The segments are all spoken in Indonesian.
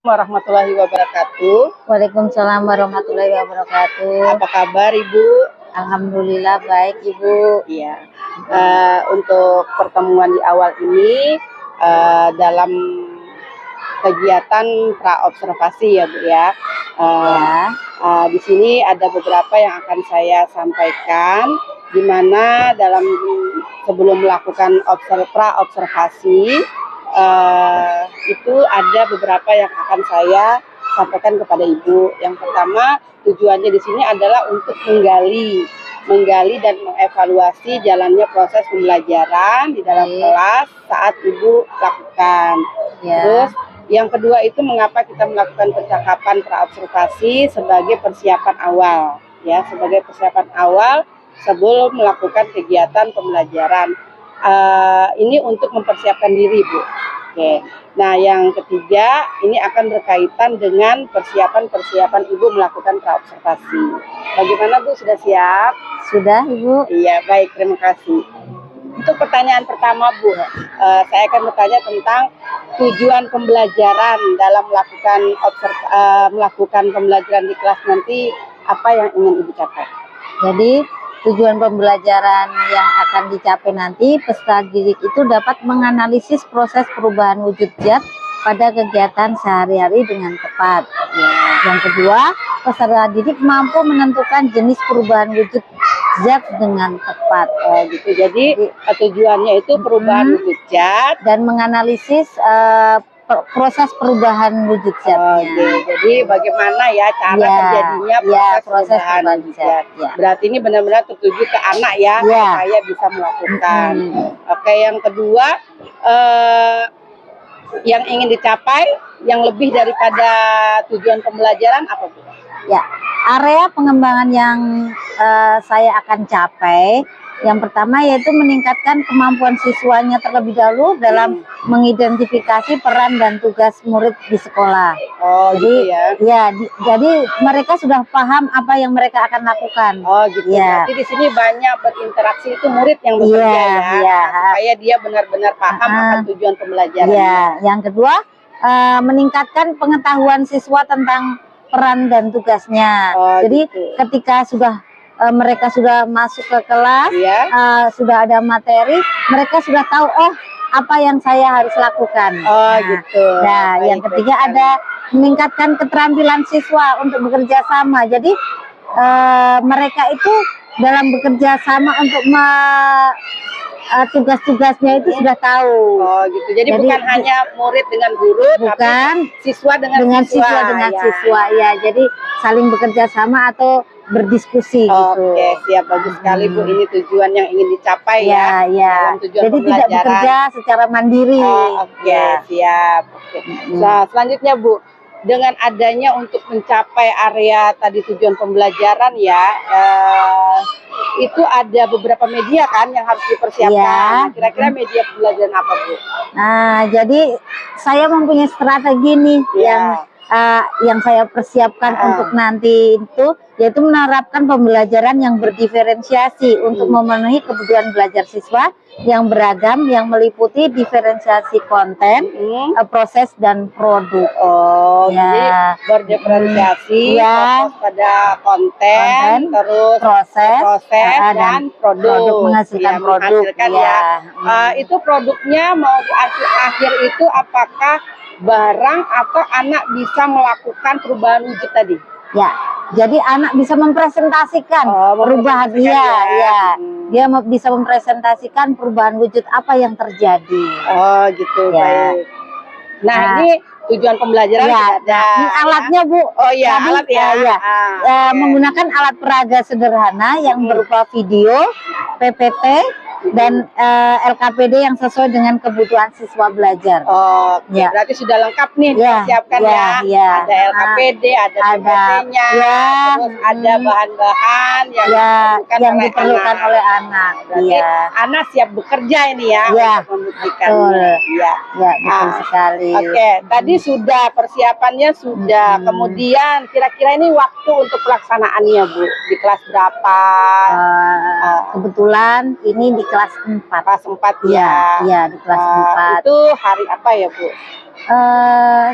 Warahmatullahi wabarakatuh. Waalaikumsalam warahmatullahi wabarakatuh. Apa kabar Ibu? Alhamdulillah baik Ibu. Iya. Untuk pertemuan di awal ini dalam kegiatan praobservasi ya Bu ya. Di sini ada beberapa yang akan saya sampaikan, di mana dalam sebelum melakukan praobservasi itu ada beberapa yang akan saya sampaikan kepada Ibu. Yang pertama, tujuannya di sini adalah untuk menggali dan mengevaluasi jalannya proses pembelajaran di dalam kelas saat Ibu lakukan. Terus yang kedua itu mengapa kita melakukan percakapan praobservasi sebagai persiapan awal, ya, sebagai persiapan awal sebelum melakukan kegiatan pembelajaran. Ini untuk mempersiapkan diri, Bu. Oke. Nah, yang ketiga ini akan berkaitan dengan persiapan Ibu melakukan praobservasi. Bagaimana Bu, sudah siap? Sudah Ibu. Iya, baik, terima kasih. Untuk pertanyaan pertama Bu, saya akan bertanya tentang tujuan pembelajaran dalam melakukan pembelajaran di kelas nanti, apa yang ingin Ibu capai? Jadi tujuan pembelajaran yang akan dicapai nanti, peserta didik itu dapat menganalisis proses perubahan wujud zat pada kegiatan sehari-hari dengan tepat. Yang kedua, peserta didik mampu menentukan jenis perubahan wujud zat dengan tepat. Gitu. Jadi tujuannya itu perubahan wujud zat dan menganalisis proses perubahan wujud zatnya. Jadi bagaimana ya cara terjadinya proses perubahan wujud zat. Berarti ini benar-benar tertuju ke anak ya, supaya bisa melakukan. Oke, yang kedua yang ingin dicapai, yang lebih daripada tujuan pembelajaran apa Bu? Ya, area pengembangan yang saya akan capai, yang pertama yaitu meningkatkan kemampuan siswanya terlebih dahulu dalam mengidentifikasi peran dan tugas murid di sekolah. Jadi jadi mereka sudah paham apa yang mereka akan lakukan. Jadi di sini banyak berinteraksi itu murid yang bekerja supaya dia benar-benar paham akan tujuan pembelajaran. Yang kedua, meningkatkan pengetahuan siswa tentang peran dan tugasnya. Jadi ketika mereka sudah masuk ke kelas, sudah ada materi, mereka sudah tahu, oh apa yang saya harus lakukan. Yang ketiga ada meningkatkan keterampilan siswa untuk bekerja sama. Jadi mereka itu dalam bekerja sama untuk tugas-tugasnya itu sudah tahu. Jadi bukan hanya murid dengan guru, tapi siswa dengan siswa. Ya, jadi saling bekerja sama atau berdiskusi gitu. Siap, bagus sekali Bu. Ini tujuan yang ingin dicapai dalam tujuan jadi tidak bekerja secara mandiri. Siap. Nah, selanjutnya Bu, dengan adanya untuk mencapai area tadi tujuan pembelajaran itu ada beberapa media kan yang harus dipersiapkan. Kira-kira media pembelajaran apa Bu? Nah, jadi saya mempunyai strategi nih yang saya persiapkan untuk nanti itu, yaitu menerapkan pembelajaran yang berdiferensiasi untuk memenuhi kebutuhan belajar siswa yang beragam, yang meliputi diferensiasi konten, proses dan produk. Jadi berdiferensiasi fokus pada konten, terus proses dan produk, menghasilkan produk. Itu produknya mau akhir itu apakah barang atau anak bisa melakukan perubahan wujud tadi? Jadi anak bisa mempresentasikan perubahan dia bisa mempresentasikan perubahan wujud apa yang terjadi. Baik. Nah, ini tujuan pembelajaran ada. Ini alatnya Bu. Alat menggunakan alat peraga sederhana yang berupa video, PPT, dan LKPD yang sesuai dengan kebutuhan siswa belajar. Berarti sudah lengkap nih disiapkan Ada LKPD, ada PPT-nya, terus ada bahan-bahan yang diperlukan oleh anak. Berarti anak siap bekerja ini untuk membuktikan. Betul sekali. Tadi sudah persiapannya sudah. Kemudian kira-kira ini waktu untuk pelaksanaannya Bu, di kelas berapa? Kebetulan ini di kelas 4. Kelas 4 di kelas 4. Itu hari apa ya Bu?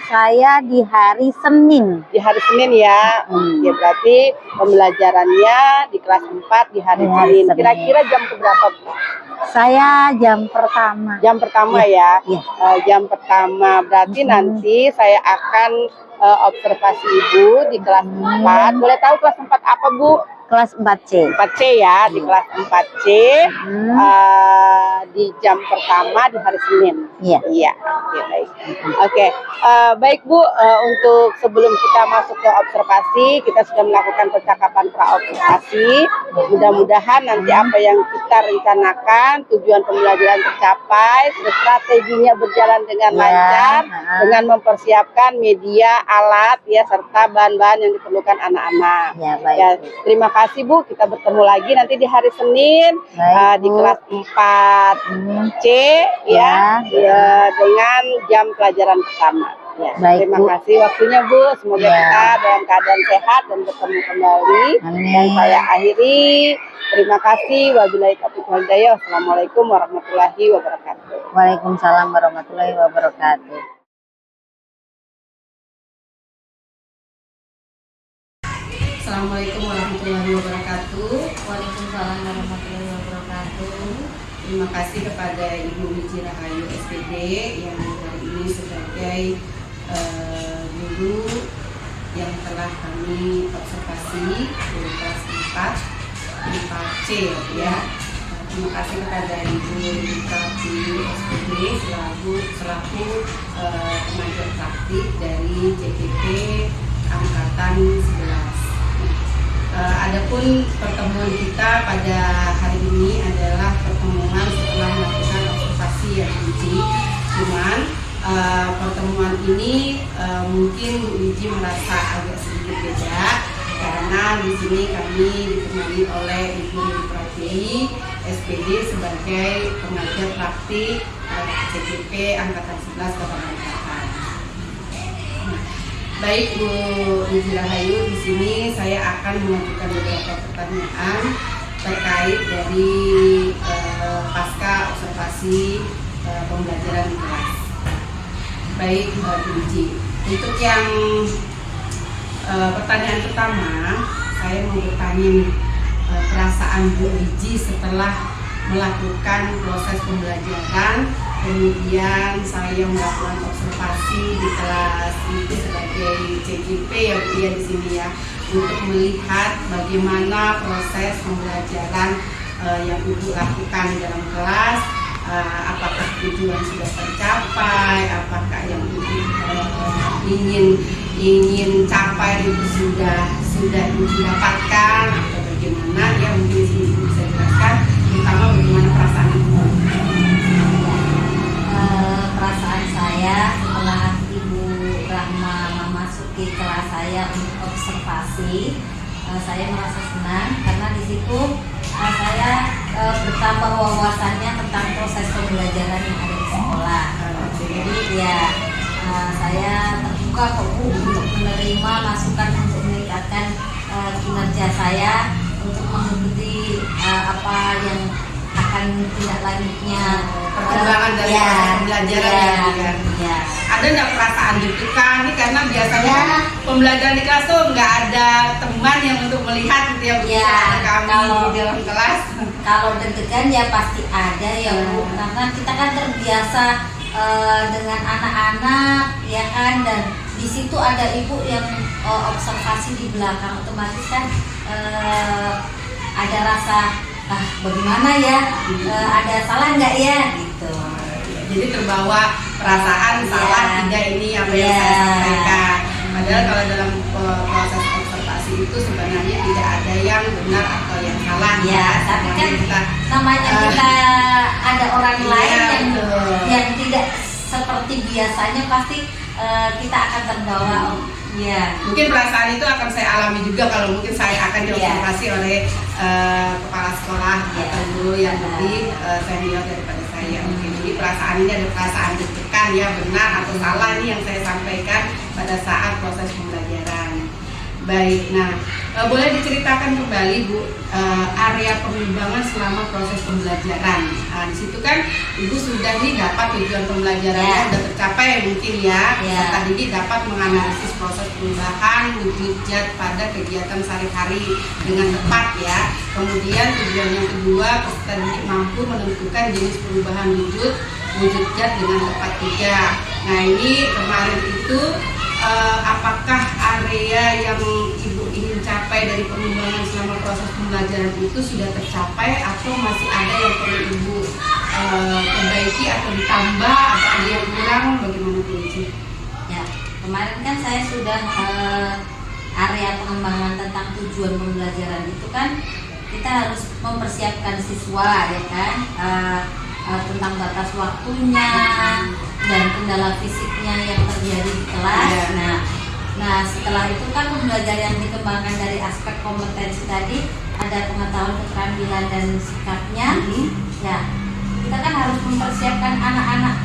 Saya di hari Senin. Di hari Senin ya. Ya berarti pembelajarannya di kelas 4 di hari Senin. Kira-kira jam berapa, Bu? Saya jam pertama. Jam pertama ya. Jam pertama berarti nanti saya akan observasi Ibu di kelas 4. Boleh tahu kelas 4 apa, Bu? Kelas 4C. 4C ya, di kelas 4C di jam pertama di hari Senin. Iya. Iya. Oke, baik. Oke, baik Bu, untuk sebelum kita masuk ke observasi, kita sudah melakukan percakapan pra-observasi. Mudah-mudahan nanti apa yang kita rencanakan, tujuan pembelajaran tercapai, strateginya berjalan dengan lancar, dengan mempersiapkan media, alat, ya, serta bahan-bahan yang diperlukan anak-anak. Ya, baik. Ya, terima kasih Bu, kita bertemu lagi nanti di hari Senin di kelas 4C ya, dengan jam pelajaran pertama. Ya, baik, terima Bu. kasih waktunya Bu, semoga kita dalam keadaan sehat dan bertemu kembali. Dan saya akhiri, terima kasih. Wabillahi taufiq wal hidayah. Wassalamualaikum warahmatullahi wabarakatuh. Waalaikumsalam warahmatullahi wabarakatuh. Assalamualaikum warahmatullahi wabarakatuh. Waalaikumsalam warahmatullahi wabarakatuh. Terima kasih kepada Ibu Wiji Rahayu SPD yang hari ini sebagai guru yang telah kami observasi di kelas 4C ya. Terima kasih kepada Ibu Wiji SPD selaku pengajar praktik dari JPP Angkatan 11. Adapun pertemuan kita pada hari ini adalah pertemuan setelah melakukan observasi yang uji. Cuman pertemuan ini mungkin Bu Wiji merasa agak sedikit beda karena di sini kami ditemani oleh Ibu Pratiwi SPD sebagai pengajar praktik CPP Angkatan 11 Kota Balikpapan. Baik Bu Wiji Rahayu, di sini saya akan mengajukan beberapa pertanyaan terkait dari pasca observasi pembelajaran di kelas. Baik Bu Wiji, untuk yang pertanyaan pertama, saya mau bertanya perasaan Bu Wiji setelah melakukan proses pembelajaran, kemudian saya melakukan observasi di kelas itu sebagai CGP ya Bu ya di sini ya, untuk melihat bagaimana proses pembelajaran yang Ibu lakukan di dalam kelas, apakah tujuan sudah tercapai, apakah yang Ibu ingin capai itu sudah Ibu dapatkan atau bagaimana ya, mungkin di sini Ibu bisa jelaskan terutama bagaimana perasaan Ibu. Perasaan saya setelah Ibu Rahma memasuki kelas saya untuk observasi, saya merasa senang karena di situ saya bertambah wawasannya tentang proses pembelajaran yang ada di sekolah. Jadi ya saya terbuka kok Bu untuk menerima masukan untuk meningkatkan kinerja saya untuk mengikuti apa yang akan tindak lanjutnya perkembangan dari proses pembelajaran ya. Ada nggak perasaan deg-degan nih karena biasanya pembelajaran di kelas tuh nggak ada teman yang untuk melihat gitu ya Bu, ada kami di dalam kelas. Kalau deg-degan ya pasti ada ya Bu, karena kita kan terbiasa dengan anak-anak ya kan, dan di situ ada Ibu yang observasi di belakang, otomatis kan ada rasa bagaimana ya, ada salah nggak ya gitu. Jadi terbawa perasaan salah tidak ini apa yang saya sampaikan. Padahal kalau dalam proses observasi itu sebenarnya tidak ada yang benar atau yang salah ya. Tapi kan namanya kita ada orang lain yang tidak seperti biasanya, pasti kita akan terbawa. Ya. Mungkin perasaan itu akan saya alami juga kalau mungkin saya akan diobservasi oleh kepala sekolah atau guru yang lebih senior daripada saya. Jadi perasaan ini ada perasaan deg-degan ya, benar atau salah nih yang saya sampaikan pada saat proses pembelajaran. Baik, nah boleh diceritakan kembali Bu area pengembangan selama proses pembelajaran. Nah, di situ kan Ibu sudah nih dapat tujuan pembelajarannya sudah tercapai mungkin ya. Peserta didik dapat menganalisis proses perubahan wujud zat pada kegiatan sehari-hari dengan tepat ya. Kemudian tujuan yang kedua, peserta didik mampu menentukan jenis perubahan wujud zat dengan tepat juga. Nah ini kemarin itu apakah area yang Ibu ingin capai dari pengembangan selama proses pembelajaran itu sudah tercapai atau masih ada yang perlu Ibu perbaiki atau ditambah atau ada yang kurang, bagaimana Bu Wiji? Ya, kemarin kan saya sudah area pengembangan tentang tujuan pembelajaran itu kan kita harus mempersiapkan siswa ya kan, tentang batas waktunya dan kendala fisiknya yang terjadi di kelas. Nah setelah itu kan pembelajaran yang dikembangkan dari aspek kompetensi tadi, ada pengetahuan, keterampilan dan sikapnya. Ya, kita kan harus mempersiapkan anak-anak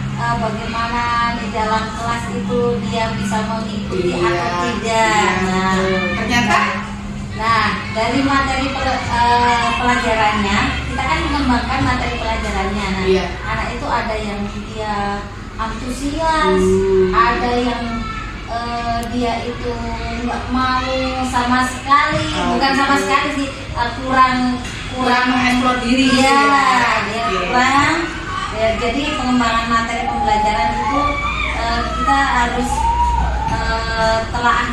bagaimana di dalam kelas itu dia bisa mengikuti atau tidak. Ternyata dari materi pelajarannya, kita kan mengembangkan materi pelajarannya. Anak itu ada yang dia antusias, ada yang dia itu nggak mau sama sekali, bukan sama sekali sih, kurang mengeksplor diri. Dia kurang. Ya, jadi pengembangan materi pembelajaran itu kita harus telaah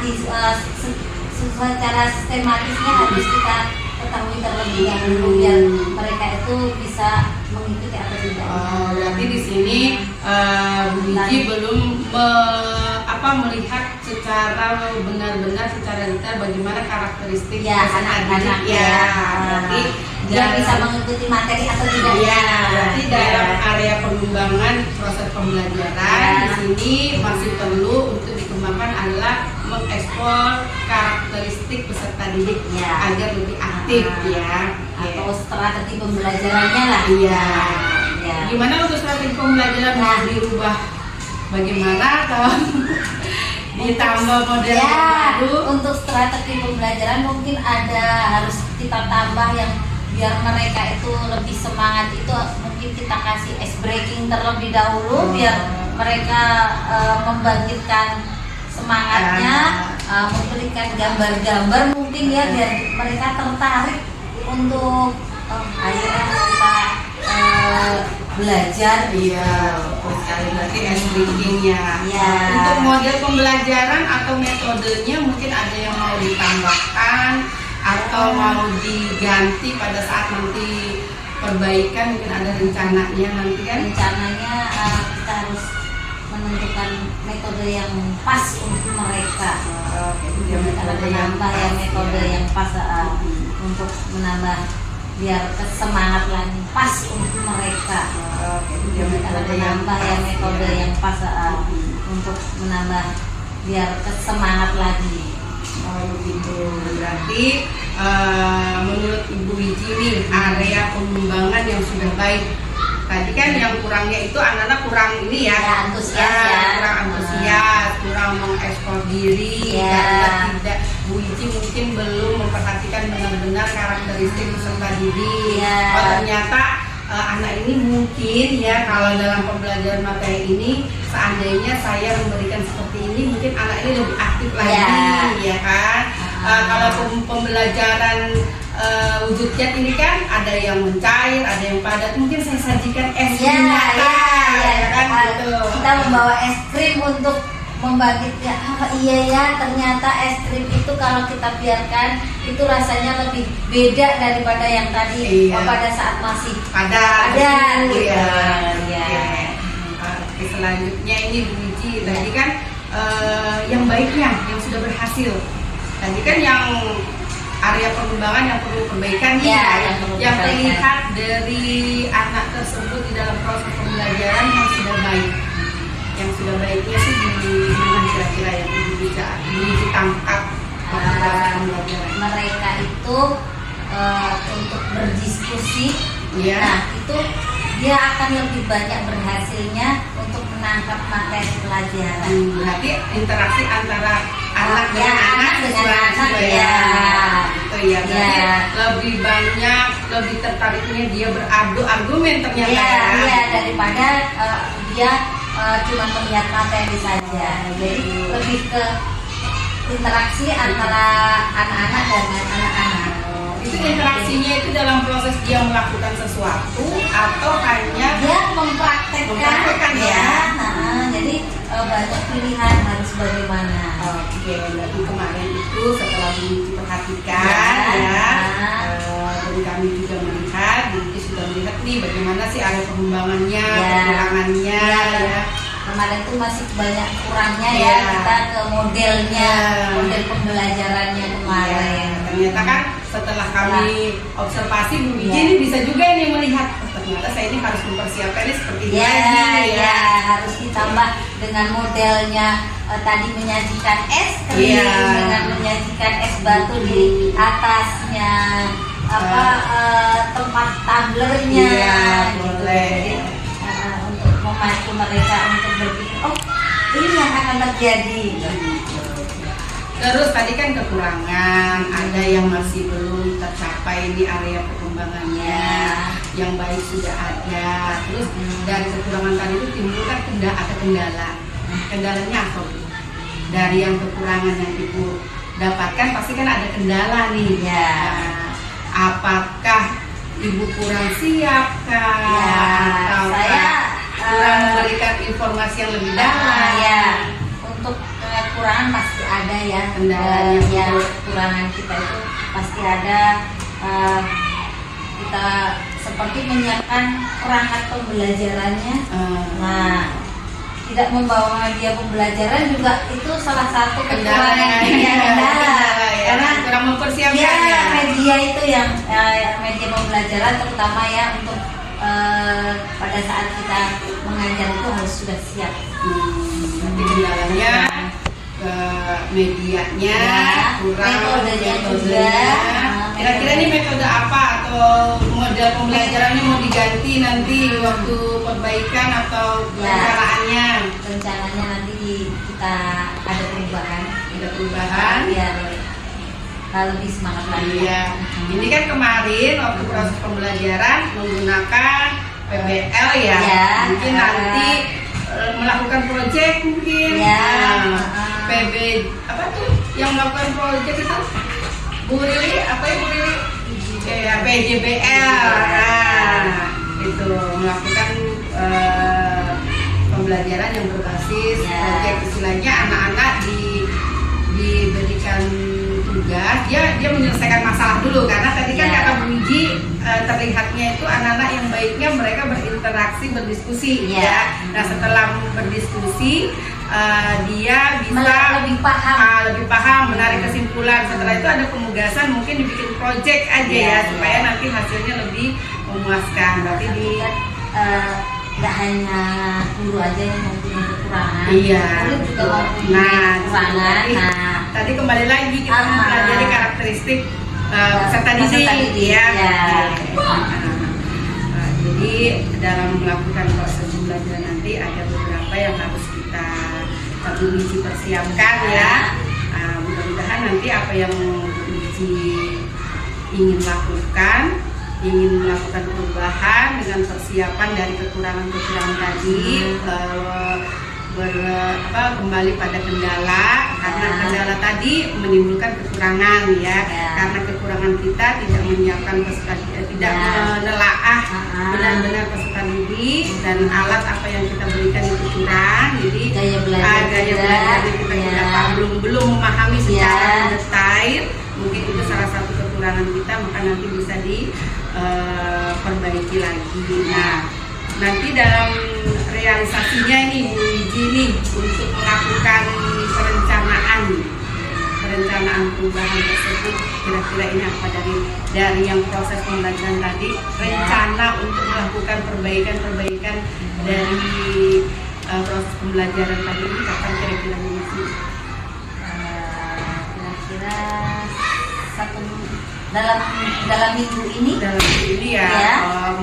secara sistematisnya, harus kita ketahui terlebih dahulu biar mereka itu bisa mengikuti atau tidak. Berarti di sini Bu Wiji belum melihat secara benar-benar secara detail bagaimana karakteristik anak-anak berarti dia bisa mengikuti materi atau tidak. Berarti dalam area pengembangan proses pembelajaran di sini masih perlu untuk dikembangkan adalah mengekspor karakteristik peserta didik agar lebih aktif atau strategi pembelajarannya lah. Gimana untuk strategi pembelajaran harus dirubah? Bagaimana kalau ditambah model baru? Untuk strategi pembelajaran mungkin harus kita tambah yang biar mereka itu lebih semangat, itu mungkin kita kasih ice breaking terlebih dahulu biar mereka membangkitkan semangatnya, memberikan gambar-gambar mungkin ya biar mereka tertarik untuk akhirnya kita belajar. Sekali berarti SBK-nya. Untuk model pembelajaran atau metodenya mungkin ada yang mau ditambahkan atau mau diganti pada saat nanti perbaikan, mungkin ada rencananya nanti kan? Rencananya kita harus menentukan metode yang pas untuk mereka. Kita menambah metode yang pas untuk menambah biar semangat lagi pas untuk mereka. Kita menambah metode yang pas untuk menambah biar semangat lagi. Begitu. Berarti menurut Ibu Wiji nih area pengembangan yang sudah baik. Tadi kan yang kurangnya itu anak-anak kurang ini antusias, kurang antusias, kurang mengekspor diri, karena tidak Bu Wiji mungkin belum memperhatikan benar-benar karakteristik peserta didik. Ternyata anak ini mungkin kalau dalam pembelajaran materi ini seandainya saya memberikan seperti ini, mungkin anak ini lebih aktif lagi, kan? Kalau pembelajaran wujud zat ini kan ada yang mencair, ada yang padat. Mungkin saya sajikan es krim gitu. Kita membawa es krim untuk membangkitkan. Ternyata es krim itu kalau kita biarkan itu rasanya lebih beda daripada yang tadi pada saat masih padat. Selanjutnya ini Bu Wiji tadi kan yang baiknya, yang sudah berhasil. Tadi kan yang area pengembangan yang perlu perbaikan yang terlihat dari anak tersebut di dalam proses pembelajaran yang sudah baik. Yang sudah baiknya sih di mana kira-kira yang bisa ditangkap proses pembelajaran? Mereka itu untuk berdiskusi, itu dia akan lebih banyak berhasilnya untuk menangkap materi pelajaran. Berarti interaksi antara anak dengan anak ya. Gitu ya. Berarti lebih banyak, lebih tertariknya dia beradu argumen ternyata ya. Daripada dia cuma melihat materi saja. Jadi lebih ke interaksi antara anak-anak dengan anak-anak. Itu interaksinya itu dalam proses dia melakukan sesuatu atau hanya dia mempraktekkan ya. Jadi banyak pilihan harus bagaimana. Oke, berarti kemarin itu setelah diperhatikan dan kami juga melihat, jadi sudah melihat nih bagaimana sih area pengembangannya, kekurangannya ya. Kemarin tuh masih banyak kurangnya ya, kita ke modelnya, model pembelajarannya kemarin. Ternyata kan setelah kami observasi Bu Wiji ini bisa juga ini melihat ternyata saya ini harus mempersiapkan ini seperti ini harus ditambah dengan modelnya tadi menyajikan es krim dengan menyajikan es batu di atasnya tempat tumblernya boleh untuk memacu mereka untuk berpikir ini yang akan terjadi. Terus tadi kan kekurangan, ada yang masih belum tercapai di area perkembangannya, yang baik sudah ada. Terus dari kekurangan tadi itu timbul kan ada kendala. Kendalanya apa? Dari yang kekurangan yang Ibu dapatkan pasti kan ada kendala nih. Apakah Ibu kurang siap atau saya kurang memberikan informasi yang lebih dalam? Untuk kekurangan pasti ada ya, kendalanya kekurangan kita itu pasti ada. Kita seperti menyiapkan perangkat pembelajarannya, tidak membawa media pembelajaran juga itu salah satu kekurangan karena kurang mempersiapkan media itu yang media pembelajaran terutama ya untuk pada saat kita mengajar itu harus sudah siap. Nanti kendalanya medianya kurang, metodenya juga. Kira-kira ini metode apa atau model pembelajarannya mau diganti nanti waktu perbaikan atau perencanaannya? Rencananya nanti kita ada perubahan. Biar lebih semangat lagi. Ini kan kemarin waktu proses pembelajaran menggunakan PBL mungkin nanti melakukan proyek mungkin PB apa tuh yang melakukan proyek itu Bu Rili PJBL itu melakukan pembelajaran yang berbasis proyek, istilahnya anak-anak diberikan tugas dia menyelesaikan masalah dulu karena tadi kan kata Bu Wiji terlihatnya itu anak-anak yang baiknya mereka berinteraksi berdiskusi Nah setelah berdiskusi dia bisa lebih paham menarik kesimpulan. Setelah itu ada penugasan mungkin dibikin project aja supaya nanti hasilnya lebih memuaskan. Berarti nggak hanya guru aja yang mempunyai kekurangan, guru juga mempunyai kekurangan. Tadi kembali lagi kita mempelajari karakteristik peserta didik jadi dalam melakukan proses pembelajaran nanti ada beberapa yang harus kita Bu Wiji persiapkan mudah-mudahan nanti apa yang Bu Wiji ingin melakukan perubahan dengan persiapan dari kekurangan-kekurangan tadi kembali pada kendala karena kendala tadi menimbulkan kekurangan karena kekurangan kita tidak menyiapkan peserta tidak menelaah benar-benar peserta didik dan alat apa yang kita berikan itu kurang, jadi gaya belajar kita belum memahami secara detail, mungkin itu salah satu kekurangan kita, maka nanti bisa diperbaiki lagi. Nanti dalam realisasinya ini Bu Wiji nih untuk melakukan perencanaan perubahan tersebut, kira-kira ini apa dari yang proses pembelajaran tadi, rencana untuk melakukan perbaikan dari proses pembelajaran tadi ini kapan kira-kira mengisi? Kira-kira dalam minggu ini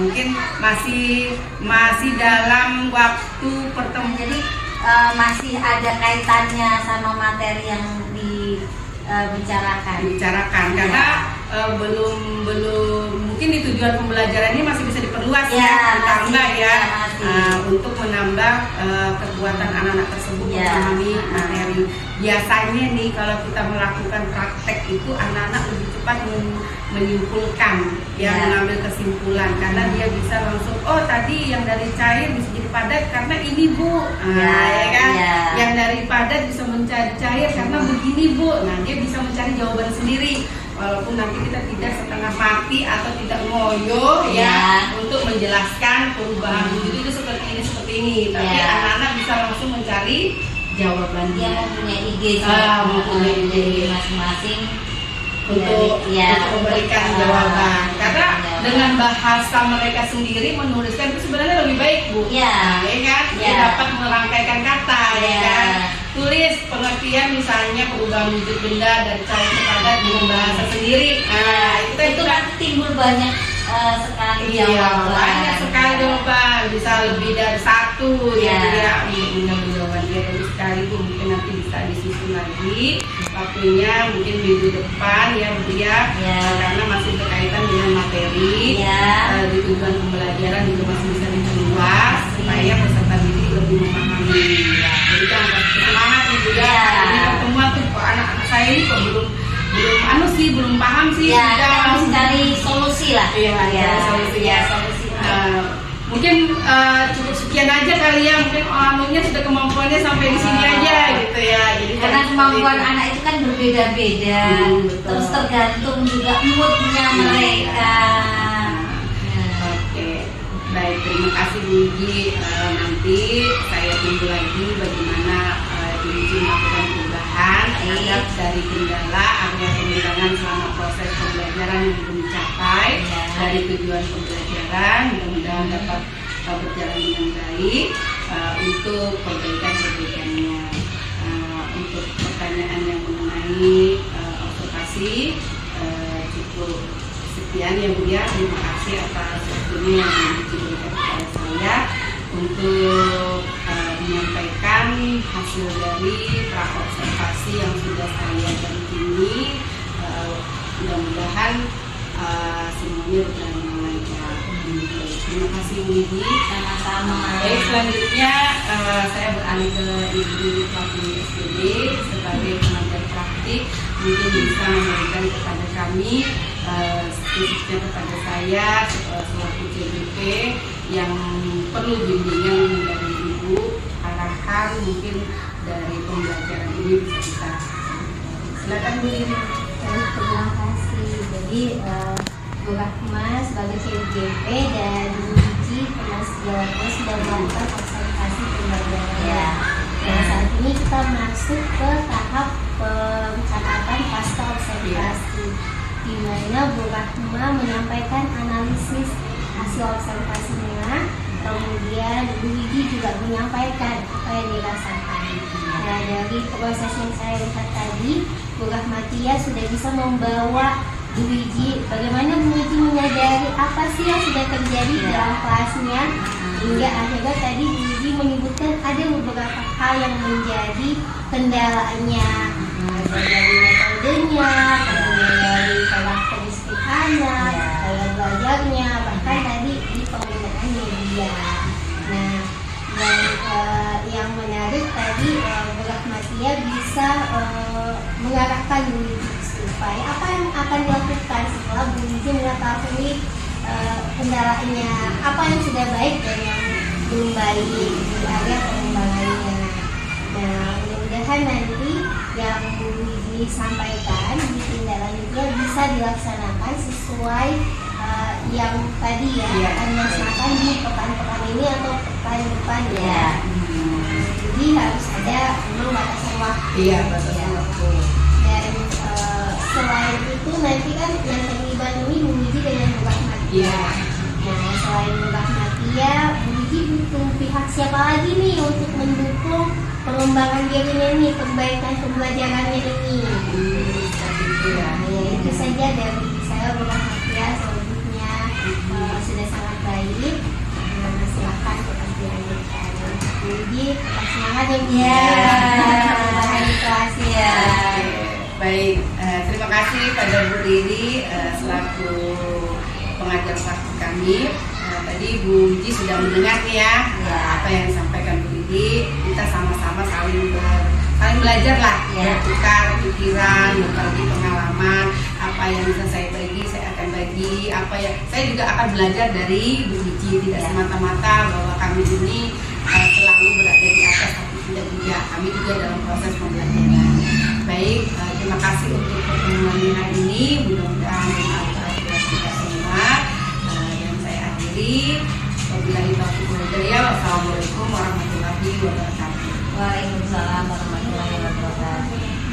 mungkin masih dalam waktu pertemuan, jadi masih ada kaitannya sama materi yang dibicarakan karena belum mungkin di tujuan pembelajaran ini masih bisa diperluas ditambah untuk menambah kekuatan anak-anak tersebut memahami materi. Biasanya nih kalau kita melakukan praktek itu anak-anak lebih cepat menyimpulkan mengambil kesimpulan karena dia bisa langsung tadi yang dari cair bisa jadi padat karena ini Bu, yang dari padat bisa mencari cair karena begini Bu. Nah dia bisa mencari jawaban sendiri. Walaupun nanti kita tidak setengah mati atau tidak ngoyo untuk menjelaskan perubahan itu seperti ini, tapi anak-anak bisa langsung mencari jawaban. Dia mempunyai ide masing-masing untuk memberikan jawaban. Karena dengan bahasa mereka sendiri menuliskan itu sebenarnya lebih baik Bu. Dia dapat merangkaikan kata, tulis pengertian misalnya perubahan wujud benda dari cair ke padat dengan bahasa sendiri. Itu nanti timbul banyak sekali jawaban. Banyak sekali jawaban, bisa lebih dari satu jawaban dia dari sekali Bu. Mungkin nanti bisa disusun lagi waktunya, mungkin minggu depan Bu karena masih berkaitan dengan materi di tujuan pembelajaran juga masih bisa diperluas supaya peserta didik lebih memahami. Jadi jangan semangat ini pertemuan tuh kok anak-anak saya ini kok belum paham sih. Kita harus cari solusi lah. Solusi. Mungkin cukup sekian aja kali mungkin anunya sudah kemampuannya sampai di sini aja gitu Jadi karena kemampuan anak itu kan berbeda-beda, terus tergantung juga moodnya mereka. Oke, baik, terima kasih Bu Wiji. Nanti saya tunggu lagi bagaimana Bu Wiji melakukan perubahan terhadap dari kendala area pengembangan selama proses pembelajaran yang belum dicapai dari tujuan pembelajaran. Mudah-mudahan dapat berjalan dengan baik untuk perbaikannya. Untuk pertanyaan yang mengenai observasi cukup sekian Bu terima kasih atas waktunya yang diberikan kepada saya untuk menyampaikan hasil dari praobservasi yang sudah saya dampingi. Mudah-mudahan semuanya berjalan dengan lancar. Terima kasih Bu Wiji. Sama-sama. Baik, selanjutnya saya beralih ke Ibu Pelaku SPD sebagai pengajar praktik, mungkin bisa memberikan kepada kami khususnya kepada saya selaku CBP yang perlu bimbingan dari Ibu, arahan mungkin dari pembelajaran ini bisa kita. Silakan Bu Wiji. Terima kasih. Jadi Bu Rahma sebagai CBP dan Bu Wiji Penas Jawa sudah melakukan observasi pembelajaran. Nah saat ini kita masuk ke tahap pencatatan pasca observasi, di mana Bu Rahma menyampaikan analisis hasil observasinya, kemudian Bu Wiji juga menyampaikan apa yang dirasakan. Nah dari proses yang saya lihat tadi, Bu Rahmatia sudah bisa membawa Bu Wiji, bagaimana Bu Wiji menyadari apa sih yang sudah terjadi dalam kelasnya, hingga akhirnya tadi Bu Wiji menyebutkan ada beberapa hal yang menjadi kendalanya, dari metodenya, kemudian dari karakteristik anak, gaya belajarnya, bahkan tadi di penggunaan media. Nah, dan yang menarik tadi Bu Rahmatia bisa mengarahkan Bu Wiji supaya apa yang akan dilakukan setelah Bu Wiji mengetahui kendalanya, apa yang sudah baik dan yang belum baik di area pengembangannya. Nah, mudah-mudahan nanti yang Bu Wiji sampaikan di tindakannya bisa dilaksanakan sesuai yang tadi akan dilaksanakan di pekan-pekan ini atau pekan depan Jadi harus ada memang batasan waktu. Batasan waktu. Dan selain itu nanti kan yang terlibat ini Bu Wiji dengan Bu Rahmatia. Nah selain Bu Rahmatia, Bu Wiji butuh pihak siapa lagi nih untuk mendukung pengembangan dirinya nih, perbaikan pembelajarannya ini. Itu saja dari saya Bu Rahmatia. Selanjutnya sudah sangat baik. Silakan tetap dilanjutkan. Bu Wiji tetap semangat ya Bu. Mudah-mudahan di kelas ya. Baik, terima kasih pada Bu Riri selaku pengajar praktik kami. Tadi Bu Wiji sudah mendengar nih ya, apa yang disampaikan Bu Riri. Kita sama-sama saling belajar lah, bertukar pikiran, berbagi pengalaman. Apa yang bisa saya bagi, saya akan bagi. Apa yang saya juga akan belajar dari Bu Wiji. Tidak semata-mata bahwa kami ini selalu berada di atas, tapi tidak juga. Kami juga dalam proses pembelajaran. Baik, terima kasih untuk pertemuan hari ini. Mudah-mudahan bermanfaat buat kita semua. Dan saya akhiri. Wabillahi taufiq wal hidayah. Wassalamualaikum warahmatullahi wabarakatuh. Waalaikumsalam warahmatullahi wabarakatuh.